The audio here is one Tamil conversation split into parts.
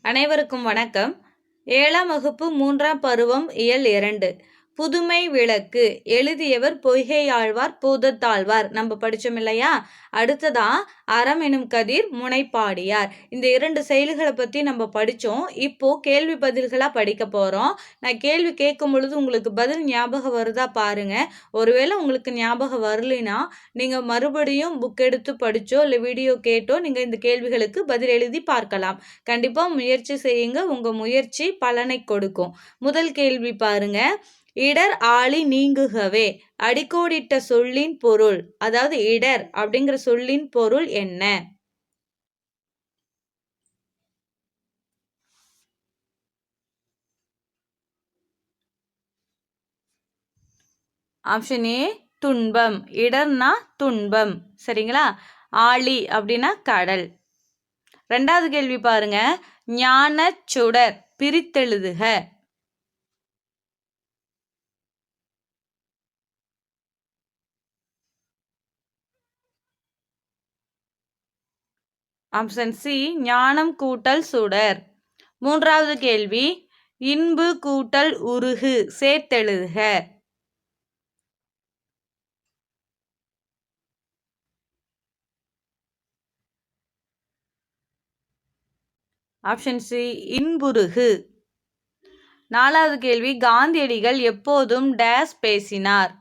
அனைவருக்கும் வணக்கம். 7ஆம் வகுப்பு 3ஆம் பருவம் இயல் 2 புதுமை விளக்கு. எழுதியவர் பொய்கையாழ்வார் பூதத்தாழ்வார். நம்ம படிச்சோம் இல்லையா? அடுத்ததா அறம் எனும் கதிர் முனைப்பாடியார். இந்த 2 செயல்களை பத்தி நம்ம படிச்சோம். இப்போ கேள்வி பதில்களா படிக்க போறோம். நான் கேள்வி கேட்கும் பொழுது உங்களுக்கு பதில் ஞாபகம் வருதா பாருங்க. ஒருவேளை உங்களுக்கு ஞாபகம் வரலைன்னா நீங்க மறுபடியும் புக் எடுத்து படிச்சோ இல்லை வீடியோ கேட்டோ நீங்க இந்த கேள்விகளுக்கு பதில் எழுதி பார்க்கலாம். கண்டிப்பா முயற்சி செய்யுங்க. உங்க முயற்சி பலனை கொடுக்கும். முதல் கேள்வி பாருங்க. இடர் ஆளி நீங்குகவே அடிக்கோடிட்ட சொல்லின் பொருள். அதாவது இடர் அப்படிங்கிற சொல்லின் பொருள் என்ன? ஆப்ஷன் ஏ துன்பம். இடர்னா துன்பம். சரிங்களா? ஆழி அப்படின்னா கடல். ரெண்டாவது கேள்வி பாருங்க. ஞான சுடர் பிரித்தெழுதுக. ஆப்ஷன் சி ஞானம் கூட்டல் சுடர். மூன்றாவது கேள்வி. இன்பு கூட்டல் உருகு சேர்த்தெழுதுக. Option C இன்புருகு. நாலாவது கேள்வி. காந்தியடிகள் எப்போதும் டேஸ் பேசினார்.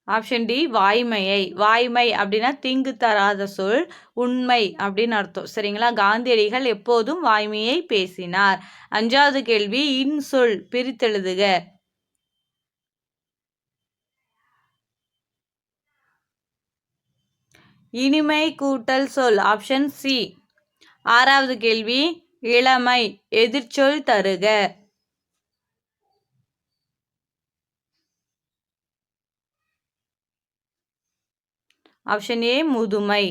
ஆப்ஷன் டி வாய்மையை. வாய்மை அப்படின்னா தீங்கு தராத சொல், உண்மை அப்படின்னு அர்த்தம். சரிங்களா? காந்தியடிகள் எப்போதும் வாய்மையை பேசினார். அஞ்சாவது கேள்வி. இன்சொல் பிரித்தெழுதுக. இனிமை கூட்டல் சொல். Option C. ஆறாவது கேள்வி. இளமை எதிர்ச்சொல் தருக. ஆப்ஷன் ஏ முதுமை.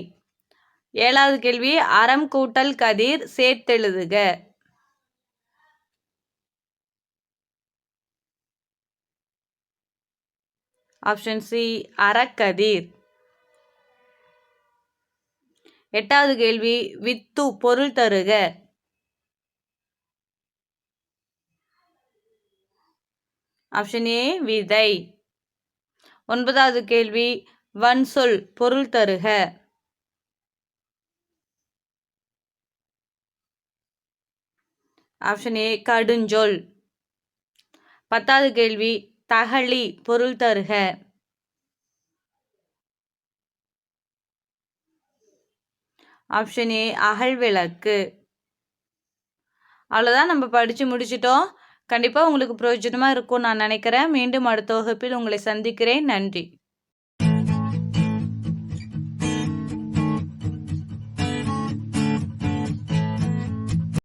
ஏழாவது கேள்வி. அறம் கூட்டல் கதிர் சேர்த்தெழுதுக. Option C அறக்கதிர். எட்டாவது கேள்வி. வித்து பொருள் தருக. ஆப்ஷன் ஏ விதை. ஒன்பதாவது கேள்வி. வன்சொல் பொருள் தருக. ஆப்ஷன் ஏ கடுஞ்சொல். பத்தாவது கேள்வி. தகழி பொருள் தருக. ஆப்ஷன் ஏ அகழ்விளக்கு. அவ்வளோதான், நம்ம படித்து முடிச்சிட்டோம். கண்டிப்பாக உங்களுக்கு பிரயோஜனமாக இருக்கும்னு நான் நினைக்கிறேன். மீண்டும் அடுத்த வகுப்பில் உங்களை சந்திக்கிறேன். நன்றி.